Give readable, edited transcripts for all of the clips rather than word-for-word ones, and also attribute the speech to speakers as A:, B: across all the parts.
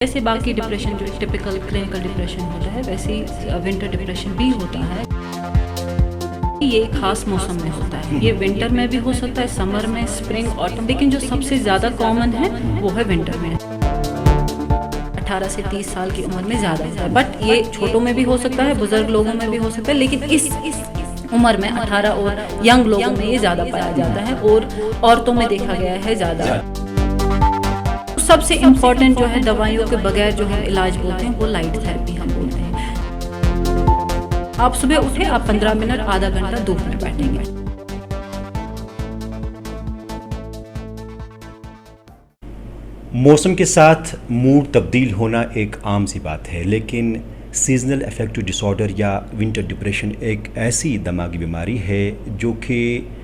A: जैसे बाकी डिप्रेशन जो टिपिकल क्लिनिकल डिप्रेशन होता है वैसे ही विंटर डिप्रेशन भी होता है। ये खास मौसम में होता है, ये विंटर में भी हो सकता है, समर में, स्प्रिंग, ऑटम, लेकिन जो सबसे ज़्यादा कॉमन है वो है विंटर में। 18 से 30 साल की उम्र में ज़्यादा होता है, बट ये छोटों में भी हो सकता है, बुजुर्ग लोगों में भी हो सकता है, लेकिन इस उम्र में 18 और यंग लोगों में ये ज़्यादा पाया जाता है और औरतों में देखा गया है ज़्यादा। सबसे इम्पोर्टेंट जो है दवाइयों के बगैर जो है इलाज बोलते हैं वो लाइट थेरेपी हम बोलते हैं। आप सुबह उठे, आप 15 मिनट, आधा घंटा, 2 मिनट बैठेंगे।
B: मौसम के साथ मूड तब्दील होना एक आम सी बात है, लेकिन सीजनल अफेक्टिव डिसऑर्डर या विंटर डिप्रेशन एक ऐसी दिमागी बीमारी है जो कि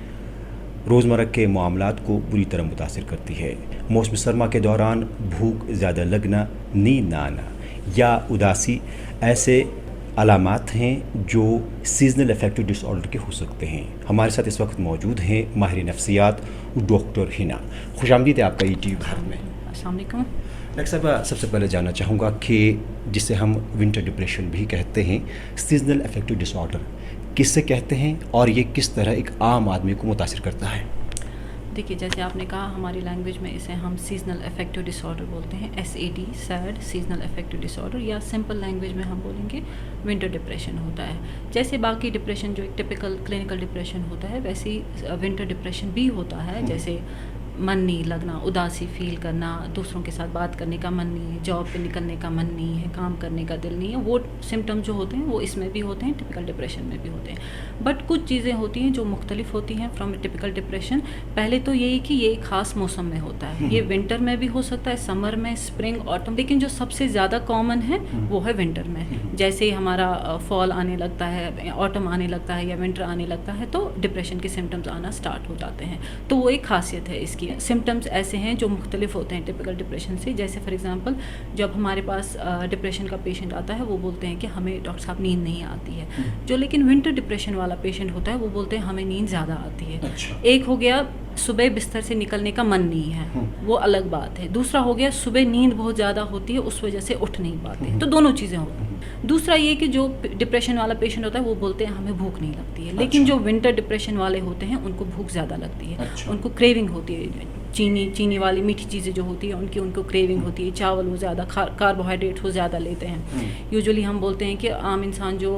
B: रोज़मर्रा के मामलात को बुरी तरह मुतासिर करती है। मौसम सरमा के दौरान भूख ज़्यादा लगना, नींद ना आना या उदासी ऐसे अलामात हैं जो सीजनल अफेक्टिव डिसऑर्डर के हो सकते हैं। हमारे साथ इस वक्त मौजूद हैं माहिर नफ्सियात डॉक्टर हिना। खुशामदीद है आपका यूट्यूब भारत में।
A: अस्सलाम वालेकुम।
B: डॉक्टर साहब, सबसे पहले जानना चाहूँगा कि जिसे हम विंटर डिप्रेशन भी कहते हैं, सीजनल अफेक्टिव डिसऑर्डर किससे कहते हैं और ये किस तरह एक आम आदमी को मुतासिर करता है?
A: देखिए, जैसे आपने कहा, हमारी लैंग्वेज में इसे हम सीजनल अफेक्टिव डिसऑर्डर बोलते हैं, SAD, sad seasonal affective disorder, या सिंपल लैंग्वेज में हम बोलेंगे विंटर डिप्रेशन होता है। जैसे बाकी डिप्रेशन जो एक टिपिकल क्लिनिकल डिप्रेशन होता है वैसे ही विंटर डिप्रेशन भी होता है। जैसे मन नहीं लगना, उदासी फील करना, दूसरों के साथ बात करने का मन नहीं है, जॉब पे निकलने का मन नहीं है, काम करने का दिल नहीं है, वो सिम्टम जो होते हैं वो इसमें भी होते हैं, टिपिकल डिप्रेशन में भी होते हैं। बट कुछ चीज़ें होती हैं जो मुख्तलिफ होती हैं फ्रॉम टिपिकल डिप्रेशन। पहले तो यही कि ये खास मौसम में होता है, ये विंटर में भी हो सकता है, समर में, स्प्रिंग, ऑटम, लेकिन जो सबसे ज़्यादा कॉमन है वो है विंटर में। जैसे ही हमारा फॉल आने लगता है, ऑटम आने लगता है या विंटर आने लगता है तो डिप्रेशन के सिम्टम्स आना स्टार्ट हो जाते हैं। तो वो एक खासियत है इसकी। सिम्टम्स ऐसे हैं जो मुख्तलिफ होते हैं टिपिकल डिप्रेशन से। जैसे फॉर एग्जांपल, जब हमारे पास डिप्रेशन का पेशेंट आता है वो बोलते हैं कि हमें डॉक्टर साहब नींद नहीं आती है। जो लेकिन विंटर डिप्रेशन वाला पेशेंट होता है वो बोलते हैं हमें नींद ज़्यादा आती है।
B: अच्छा।
A: एक हो गया सुबह बिस्तर से निकलने का मन नहीं है, वो अलग बात है। दूसरा हो गया सुबह नींद बहुत ज़्यादा होती है, उस वजह से उठ नहीं पाते। तो दोनों चीज़ें होती हैं। दूसरा ये कि जो डिप्रेशन वाला पेशेंट होता है वो बोलते हैं हमें भूख नहीं लगती है, लेकिन जो विंटर डिप्रेशन वाले होते हैं उनको भूख ज़्यादा लगती है। उनको क्रेविंग होती है, चीनी वाली मीठी चीज़ें जो होती है उनको क्रेविंग होती है। चावल वो ज़्यादा कार्बोहाइड्रेट वो ज़्यादा लेते हैं। यूजुअली हम बोलते हैं कि आम इंसान जो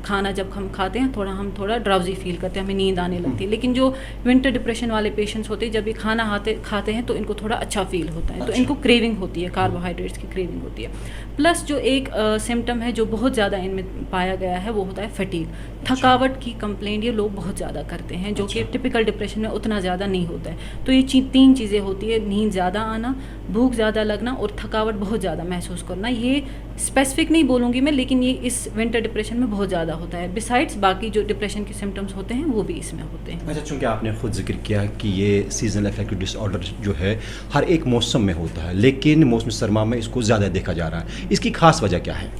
A: खाना जब हम खाते हैं हम थोड़ा ड्राउजी फील करते हैं, हमें नींद आने लगती है। लेकिन जो विंटर डिप्रेशन वाले पेशेंट्स होते हैं जब ये खाना खाते हैं तो इनको थोड़ा अच्छा फील होता है। तो इनको क्रेविंग होती है, कार्बोहाइड्रेट्स की क्रेविंग होती है। प्लस जो एक सिम्टम है जो बहुत ज़्यादा इनमें पाया गया है वो होता है फटीग, थकावट की कंप्लेंट ये लोग बहुत ज़्यादा करते हैं, जो कि टिपिकल डिप्रेशन में उतना ज़्यादा नहीं होता है। तो ये 3 चीज़ें होती है, नींद ज़्यादा आना, भूख ज़्यादा लगना और थकावट बहुत ज़्यादा महसूस करना। ये स्पेसिफिक नहीं बोलूँगी मैं, लेकिन ये इस विंटर डिप्रेशन में बहुत ज़्यादा होता है। बिसाइड्स बाकी जो डिप्रेशन के सिम्टम्स होते हैं वो भी इसमें होते हैं।
B: अच्छा, चूँकि आपने खुद जिक्र किया कि ये सीजनल अफेक्टिव डिसऑर्डर जो है हर एक मौसम में होता है, लेकिन मौसम सरमा में इसको ज़्यादा देखा जा रहा है, इसकी खास वजह क्या है?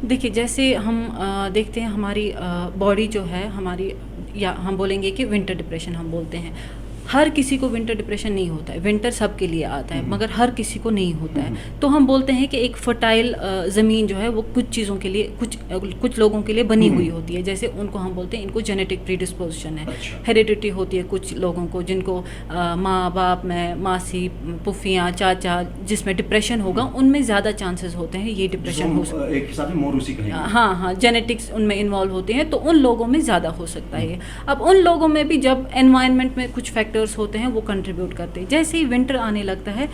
A: देखिए, जैसे हम देखते हैं हमारी बॉडी जो है हमारी, या हम बोलेंगे कि विंटर डिप्रेशन हम बोलते हैं। हर किसी को विंटर डिप्रेशन नहीं होता है, विंटर सबके लिए आता है मगर हर किसी को नहीं होता है। तो हम बोलते हैं कि एक फर्टाइल ज़मीन जो है वो कुछ चीज़ों के लिए, कुछ लोगों के लिए बनी हुई होती है। जैसे उनको हम बोलते हैं इनको जेनेटिक प्रीडिस्पोजिशन है, हेरिडिटी होती है कुछ लोगों को, जिनको माँ बाप में, मासी, पुफियाँ, चाचा जिसमें डिप्रेशन होगा उनमें ज़्यादा चांसेस होते हैं ये डिप्रेशन हो सकता है। हाँ, जेनेटिक्स उनमें इन्वॉल्व होते हैं, तो उन लोगों में ज़्यादा हो सकता है। अब उन लोगों में भी जब एनवायरनमेंट में कुछ फैक्टर्स होते हैं वो कंट्रीब्यूट करते हैं। जैसे ही विंटर आने लगता है,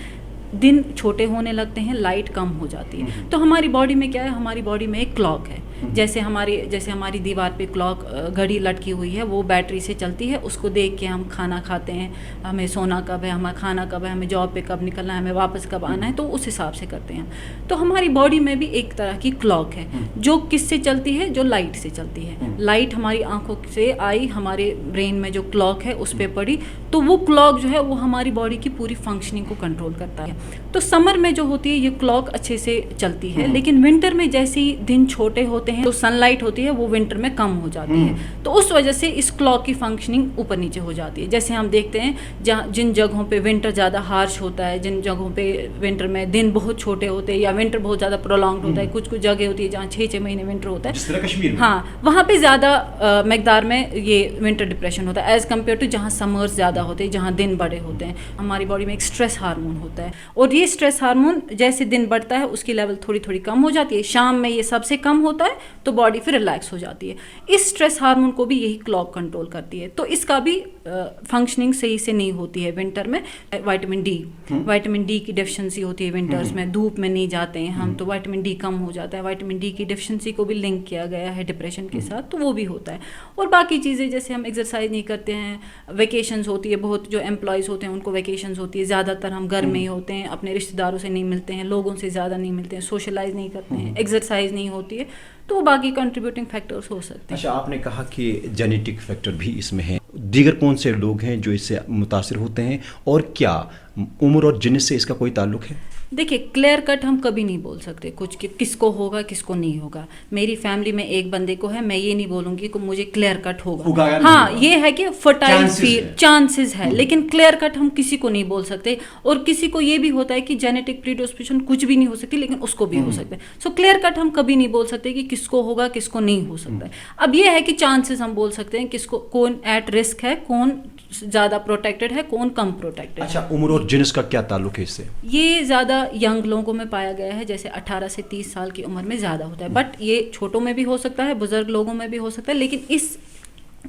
A: दिन छोटे होने लगते हैं, लाइट कम हो जाती है। तो हमारी बॉडी में क्या है, हमारी बॉडी में एक क्लॉक है। जैसे हमारी दीवार पे क्लॉक घड़ी लटकी हुई है, वो बैटरी से चलती है। उसको देख के हम खाना खाते हैं, हमें सोना कब है, हमें खाना कब है, हमें जॉब पे कब निकलना है, हमें वापस कब आना है, तो उस हिसाब से करते हैं। तो हमारी बॉडी में भी एक तरह की क्लॉक है जो किससे चलती है, जो लाइट से चलती है। लाइट हमारी आंखों से आई, हमारे ब्रेन में जो क्लॉक है उस पर पड़ी, तो वो क्लॉक जो है वो हमारी बॉडी की पूरी फंक्शनिंग को कंट्रोल करता है। तो समर में जो होती है ये क्लॉक अच्छे से चलती है, लेकिन विंटर में जैसे ही दिन छोटे होते देखते हैं तो सनलाइट होती है वो विंटर में कम हो जाती है, तो उस वजह से इस क्लॉक की फंक्शनिंग ऊपर नीचे हो जाती है। जैसे हम देखते हैं जहाँ जिन जगहों पे विंटर ज़्यादा हार्श होता है, जिन जगहों पे विंटर में दिन बहुत छोटे होते हैं या विंटर बहुत ज़्यादा प्रोलॉन्ग्ड होता है, कुछ कुछ जगह होती है जहाँ 6-6 महीने विंटर होता है,
B: जिस तरह कश्मीर में।
A: हाँ, वहाँ पे ज़्यादा मकदार में ये विंटर डिप्रेशन होता है एज़ कम्पेयर टू जहाँ समर्स ज़्यादा होते हैं, जहाँ दिन बड़े होते हैं। हमारी बॉडी में एक स्ट्रेस हार्मोन होता है और ये स्ट्रेस हार्मोन जैसे दिन बढ़ता है उसकी लेवल थोड़ी थोड़ी कम हो जाती है, शाम में ये सबसे कम होता है तो बॉडी फिर रिलैक्स हो जाती है। इस स्ट्रेस हार्मोन को भी यही क्लॉक कंट्रोल करती है, तो इसका भी फंक्शनिंग सही से नहीं होती है विंटर में। विटामिन डी की डेफिशिएंसी होती है विंटर्स में, धूप में नहीं जाते हैं हम तो विटामिन डी कम हो जाता है। विटामिन डी की डेफिशिएंसी को भी लिंक किया गया है डिप्रेशन के साथ, तो वो भी होता है। और बाकी चीज़ें जैसे हम एक्सरसाइज नहीं करते हैं, वेकेशंस होती है, बहुत जो एम्प्लॉयज़ होते हैं उनको वेकेशंस होती है, ज़्यादातर हम घर में ही होते हैं, अपने रिश्तेदारों से नहीं मिलते हैं, लोगों से ज़्यादा नहीं मिलते हैं, सोशलाइज नहीं करते हैं, एक्सरसाइज नहीं होती है, तो बाकी कंट्रीब्यूटिंग फैक्टर्स हो सकते हैं।
B: अच्छा, आपने कहा कि जेनेटिक फैक्टर भी इसमें है, दीगर कौन से लोग हैं जो इससे मुतासिर होते हैं और क्या उम्र और जिन्स से इसका कोई ताल्लुक है?
A: देखिए, क्लियर कट हम कभी नहीं बोल सकते कुछ कि किसको होगा किसको नहीं होगा। मेरी फैमिली में एक बंदे को है, मैं ये नहीं बोलूंगी कि मुझे क्लियर कट होगा। हाँ, ये है कि फर्टाइल चांसेस है, लेकिन क्लियर कट हम किसी को नहीं बोल सकते। और किसी को ये भी होता है कि जेनेटिक प्रीडिस्पोजिशन कुछ भी नहीं हो सकती, लेकिन उसको भी हो सकता है। सो क्लियर कट हम कभी नहीं बोल सकते कि किसको होगा किसको नहीं हो सकता है। अब ये है कि चांसेस हम बोल सकते हैं किसको, कौन एट रिस्क है, कौन ज़्यादा प्रोटेक्टेड है, कौन कम प्रोटेक्टेड है।
B: अच्छा, उम्र और जिन्स का क्या ताल्लुक है इससे?
A: ये ज़्यादा यंग लोगों में पाया गया है, जैसे 18 से 30 साल की उम्र में ज़्यादा होता है, बट ये छोटों में भी हो सकता है, बुजुर्ग लोगों में भी हो सकता है, लेकिन इस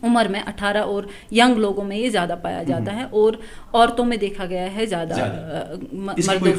A: उम्र में 18 और यंग लोगों में ये ज़्यादा पाया जाता है। और औरतों में देखा गया है ज़्यादा, मर्दों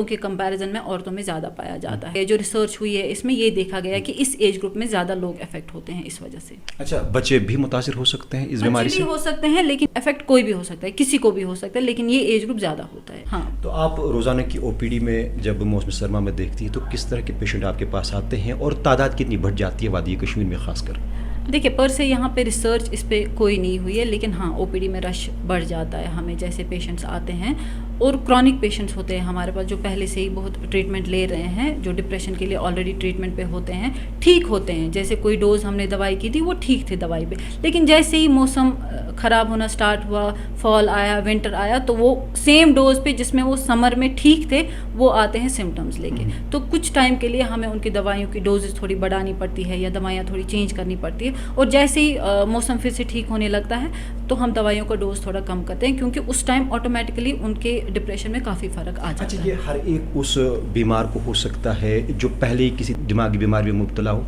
A: के कंपैरिजन में औरतों में ज़्यादा पाया जाता है। जो रिसर्च हुई है इसमें ये देखा गया है कि इस एज ग्रुप में ज़्यादा लोग अफेक्ट होते हैं इस वजह से।
B: अच्छा, बच्चे भी मुतासिर हो सकते हैं इस बीमारी से?
A: हो सकते हैं, लेकिन अफेक्ट कोई भी हो सकता है, किसी को भी हो सकता है, लेकिन ये एज ग्रुप ज़्यादा होता है। हाँ,
B: तो आप रोज़ाना की ओपीडी में जब मौसम सरमा में देखती है तो किस तरह के पेशेंट आपके पास आते हैं और तादाद कितनी बढ़ जाती है वादी कश्मीर में खासकर?
A: देखिए, पर से यहाँ पे रिसर्च इस पे कोई नहीं हुई है, लेकिन हाँ ओपीडी में रश बढ़ जाता है। हमें जैसे पेशेंट्स आते हैं और क्रॉनिक पेशेंट्स होते हैं हमारे पास जो पहले से ही बहुत ट्रीटमेंट ले रहे हैं, जो डिप्रेशन के लिए ऑलरेडी ट्रीटमेंट पे होते हैं, ठीक होते हैं। जैसे कोई डोज हमने दवाई की थी वो ठीक थे दवाई पे, लेकिन जैसे ही मौसम ख़राब होना स्टार्ट हुआ, फॉल आया, विंटर आया, तो वो सेम डोज पे जिसमें वो समर में ठीक थे वो आते हैं सिम्टम्स लेके। तो कुछ टाइम के लिए हमें उनकी दवाइयों की डोजेस थोड़ी बढ़ानी पड़ती है या दवाइयाँ थोड़ी चेंज करनी पड़ती है, और जैसे ही मौसम फिर से ठीक होने लगता है तो हम दवाइयों का डोज थोड़ा कम करते हैं, क्योंकि उस टाइम ऑटोमेटिकली उनके डिप्रेशन में काफ़ी फ़र्क आ जाता है।
B: अच्छा, ये हर एक उस बीमार को हो सकता है जो पहले ही किसी दिमागी बीमारी में मुब्तला हो?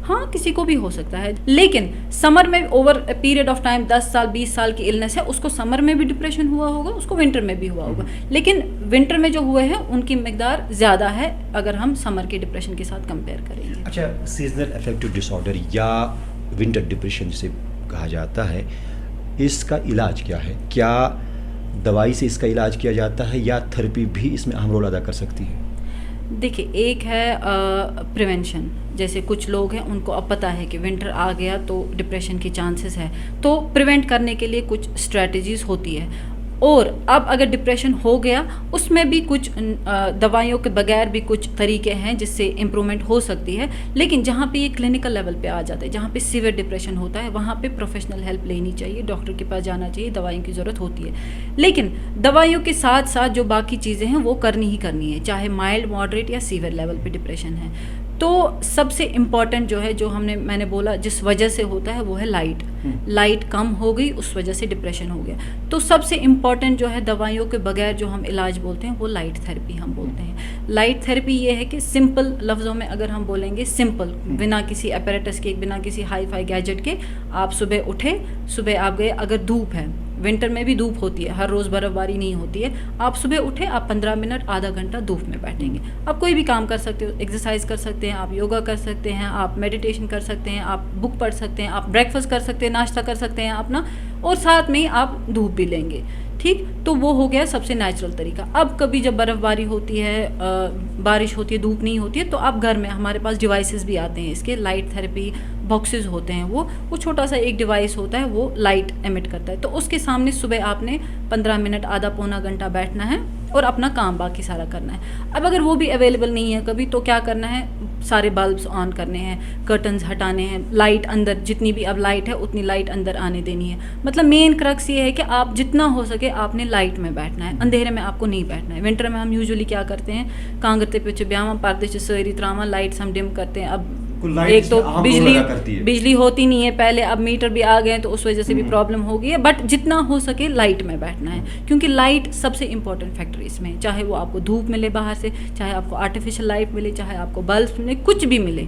A: हाँ, किसी को भी हो सकता है, लेकिन समर में over a period of time 10 साल 20 साल की इलनेस है, उसको समर में भी डिप्रेशन हुआ होगा, उसको विंटर में भी हुआ होगा, लेकिन विंटर में जो हुए हैं उनकी मिकदार ज़्यादा है अगर हम समर के डिप्रेशन के साथ कंपेयर करेंगे।
B: अच्छा, सीजनल अफेक्टिव डिसऑर्डर या विंटर डिप्रेशन जिसे कहा जाता है, इसका इलाज क्या है? क्या दवाई से इसका इलाज किया जाता है या थेरेपी भी इसमें अहम रोल अदा कर सकती है?
A: देखिए, एक है प्रिवेंशन। जैसे कुछ लोग हैं उनको अब पता है कि विंटर आ गया तो डिप्रेशन की चांसेस है, तो प्रिवेंट करने के लिए कुछ स्ट्रेटजीज होती है। और अब अगर डिप्रेशन हो गया उसमें भी कुछ दवाइयों के बगैर भी कुछ तरीके हैं जिससे इम्प्रूवमेंट हो सकती है, लेकिन जहाँ पे ये क्लिनिकल लेवल पे आ जाता है, जहाँ पे सीवियर डिप्रेशन होता है, वहाँ पे प्रोफेशनल हेल्प लेनी चाहिए, डॉक्टर के पास जाना चाहिए, दवाइयों की ज़रूरत होती है। लेकिन दवाइयों के साथ साथ जो बाकी चीज़ें हैं वो करनी ही करनी है, चाहे माइल्ड, मॉडरेट या सीवियर लेवल पे डिप्रेशन है। तो सबसे इम्पॉर्टेंट जो है, जो मैंने बोला जिस वजह से होता है, वो है लाइट कम हो गई, उस वजह से डिप्रेशन हो गया। तो सबसे इम्पॉर्टेंट जो है दवाइयों के बगैर जो हम इलाज बोलते हैं वो लाइट थेरेपी हम बोलते हैं। लाइट थेरेपी ये है कि सिंपल लफ्ज़ों में अगर हम बोलेंगे, सिंपल, बिना किसी अपैरेटस के, बिना किसी हाई फाई गैजेट के, आप सुबह उठे, सुबह आप गए, अगर धूप है, विंटर में भी धूप होती है, हर रोज़ बर्फ़बारी नहीं होती है, आप सुबह उठे, आप 15 मिनट आधा घंटा धूप में बैठेंगे, आप कोई भी काम कर सकते हो, एक्सरसाइज कर सकते हैं, आप योगा कर सकते हैं, आप मेडिटेशन कर सकते हैं, आप बुक पढ़ सकते हैं, आप ब्रेकफास्ट कर सकते हैं, नाश्ता कर सकते हैं अपना, और साथ में ही आप धूप भी लेंगे। ठीक, तो वो हो गया सबसे नेचुरल तरीका। अब कभी जब बर्फ़बारी होती है, बारिश होती है, धूप नहीं होती है, तो आप घर में, हमारे पास डिवाइसेस भी आते हैं इसके, लाइट थेरेपी बॉक्सेस होते हैं, वो छोटा सा एक डिवाइस होता है, वो लाइट एमिट करता है, तो उसके सामने सुबह आपने 15 मिनट, आधा पौना घंटा बैठना है और अपना काम बाकी सारा करना है। अब अगर वो भी अवेलेबल नहीं है कभी, तो क्या करना है, सारे बल्ब्स ऑन करने हैं, कर्टन्स हटाने हैं, लाइट अंदर, जितनी भी अब लाइट है उतनी लाइट अंदर आने देनी है। मतलब मेन क्रक्स ये है कि आप जितना हो सके आपने लाइट में बैठना है, अंधेरे में आपको नहीं बैठना है। विंटर में हम यूजुअली क्या करते हैं, कांगरते पे ब्याह पर्दे सारी त्रामा लाइट्स हम डिम करते हैं। अब एक तो बिजली होती नहीं है पहले, अब मीटर भी आ गए हैं तो उस वजह से भी प्रॉब्लम हो गई है। बट जितना हो सके लाइट में बैठना है, क्योंकि लाइट सबसे इंपॉर्टेंट फैक्टर इसमें है। चाहे वो आपको धूप मिले बाहर से, चाहे आपको आर्टिफिशियल लाइट मिले, चाहे आपको बल्ब मिले, कुछ भी मिले,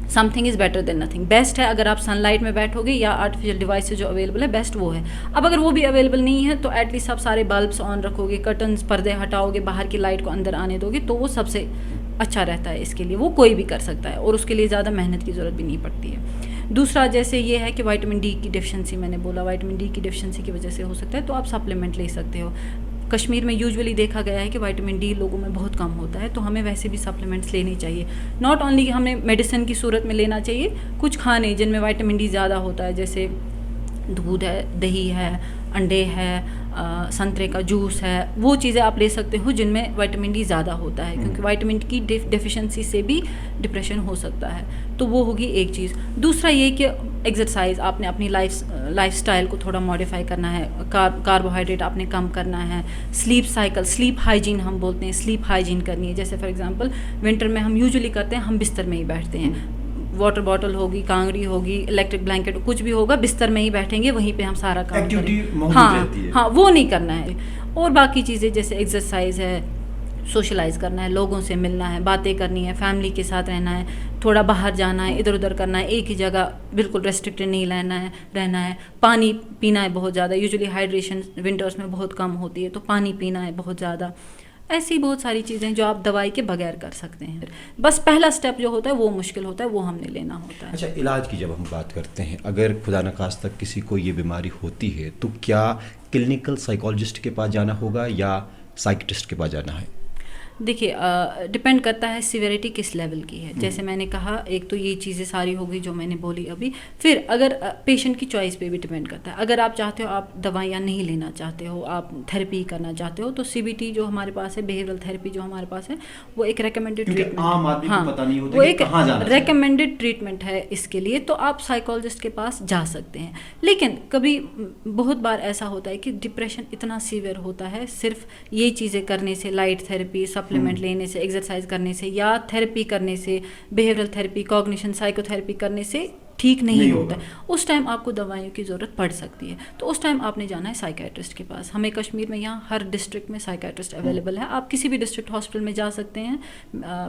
A: something is better than nothing. Best है अगर आप सनलाइट में बैठोगे या आर्टिफिशियल डिवाइस जो अवेलेबल है, बेस्ट वो है। अब अगर वो भी अवेलेबल नहीं है तो एटलीस्ट आप सारे बल्ब्स ऑन रखोगे, कर्टन्स पर्दे हटाओगे, बाहर की लाइट को अंदर आने दोगे, तो वो सबसे अच्छा रहता है। इसके लिए वो कोई भी कर सकता है और उसके लिए ज़्यादा मेहनत की ज़रूरत भी नहीं पड़ती है। दूसरा जैसे ये है कि विटामिन डी की डिफिशिएंसी, मैंने बोला विटामिन डी की डिफिशिएंसी की वजह से हो सकता है, तो आप सप्लीमेंट ले सकते हो। कश्मीर में यूजुअली देखा गया है कि विटामिन डी लोगों में बहुत कम होता है, तो हमें वैसे भी सप्लीमेंट्स लेनी चाहिए। नॉट ओनली हमें मेडिसिन की सूरत में लेना चाहिए, कुछ खाने जिनमें विटामिन डी ज़्यादा होता है, जैसे दूध है, दही है, अंडे है, संतरे का जूस है, वो चीज़ें आप ले सकते हो जिनमें विटामिन डी ज़्यादा होता है, क्योंकि विटामिन की डेफिशिएंसी से भी डिप्रेशन हो सकता है। तो वो होगी एक चीज़। दूसरा ये कि एक्सरसाइज, आपने अपनी लाइफस्टाइल को थोड़ा मॉडिफाई करना है, कार्बोहाइड्रेट आपने कम करना है, स्लीप साइकिल, स्लीप हाइजीन हम बोलते हैं, स्लीप हाइजीन करनी है। जैसे फॉर एग्जांपल विंटर में हम यूजुअली करते हैं, हम बिस्तर में ही बैठते हैं, वाटर बॉटल होगी, कांगड़ी होगी, इलेक्ट्रिक ब्लैंकेट, कुछ भी होगा, बिस्तर में ही बैठेंगे, वहीं पे हम सारा काम करेंगे। हाँ, वो नहीं करना है। और बाकी चीज़ें जैसे एक्सरसाइज है, सोशलाइज करना है, लोगों से मिलना है, बातें करनी है, फैमिली के साथ रहना है, थोड़ा बाहर जाना है, इधर उधर करना है, एक ही जगह बिल्कुल रेस्ट्रिक्टेड नहीं रहना है। पानी पीना है बहुत ज़्यादा, यूजुअली हाइड्रेशन विंटर्स में बहुत कम होती है, तो पानी पीना है बहुत ज़्यादा। ऐसी बहुत सारी चीज़ें जो आप दवाई के बगैर कर सकते हैं। बस पहला स्टेप जो होता है वो मुश्किल होता है, वो हमने लेना होता है।
B: अच्छा, इलाज की जब हम बात करते हैं, अगर खुदा न खास्ता किसी को ये बीमारी होती है तो क्या क्लिनिकल साइकोलॉजिस्ट के पास जाना होगा या साइकियाट्रिस्ट के पास जाना है?
A: देखिए, डिपेंड करता है सीवियरिटी किस लेवल की है। जैसे मैंने कहा, एक तो ये चीज़ें सारी हो गई जो मैंने बोली अभी। फिर अगर पेशेंट की चॉइस पे भी डिपेंड करता है। अगर आप चाहते हो, आप दवाइयाँ नहीं लेना चाहते हो, आप थेरेपी करना चाहते हो, तो CBT जो हमारे पास है, बिहेवियरल थेरेपी जो हमारे पास है, वो एक रेकमेंडेड ट्रीटमेंट, वो एक रेकमेंडेड ट्रीटमेंट है इसके लिए। तो आप साइकोलॉजिस्ट के पास जा सकते हैं। लेकिन कभी बहुत बार ऐसा होता है कि डिप्रेशन इतना सीवियर होता है, सिर्फ ये चीज़ें करने से, लाइट थेरेपी, सप्लीमेंट लेने से, एक्सरसाइज करने से या थेरेपी करने से, बिहेवियरल थेरेपी, कॉग्निशन, साइकोथेरेपी करने से ठीक नहीं होता है। उस टाइम आपको दवाइयों की ज़रूरत पड़ सकती है, तो उस टाइम आपने जाना है साइकियाट्रिस्ट के पास। हमें कश्मीर में यहाँ हर डिस्ट्रिक्ट में साइकियाट्रिस्ट अवेलेबल है। आप किसी भी डिस्ट्रिक्ट हॉस्पिटल में जा सकते हैं,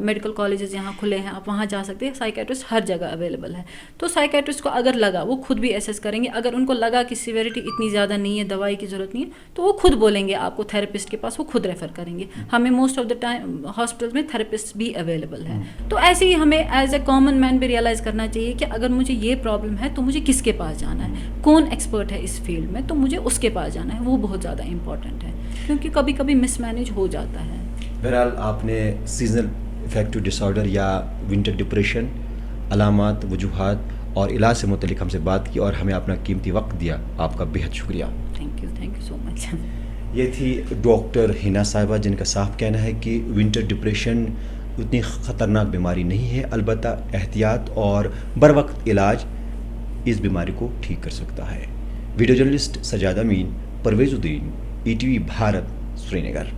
A: मेडिकल कॉलेजेस यहाँ खुले हैं, आप वहाँ जा सकते हैं। साइकियाट्रिस्ट हर जगह अवेलेबल है। तो साइकियाट्रिस्ट को अगर लगा, वो खुद भी एसेस करेंगे, अगर उनको लगा कि सीवियरिटी इतनी ज़्यादा नहीं है, दवाई की ज़रूरत नहीं है, तो वो खुद बोलेंगे आपको थेरेपिस्ट के पास, वो खुद रेफ़र करेंगे। हमें most of the time hospital में थेरेपिस्ट भी अवेलेबल है। तो ऐसे ही हमें एज ए कॉमन मैन भी रियलाइज़ करना चाहिए कि अगर मुझे ये प्रॉब्लम है तो मुझे किसके पास जाना है, कौन एक्सपर्ट है इस फील्ड में, तो मुझे उसके पास जाना है। वो बहुत ज़्यादा इंपॉर्टेंट है, क्योंकि कभी कभी मिसमैनेज हो जाता है।
B: बहरहाल, आपने सीजनल अफेक्टिव डिसऑर्डर या विंटर डिप्रेशन, अलामात, वजूहात और इलाज से मुतल्लिक हमसे बात की और हमें अपना कीमती वक्त दिया। आपका बेहद शुक्रिया।
A: Thank you so much.
B: ये थी डॉक्टर हिना साहिबा, जिनका साफ कहना है कि विंटर डिप्रेशन उतनी ख़तरनाक बीमारी नहीं है, अलबत्ता एहतियात और बर वक्त इलाज इस बीमारी को ठीक कर सकता है। वीडियो जर्नलिस्ट सजाद अमीन, परवेज़ुद्दीन, ETV भारत, श्रीनगर।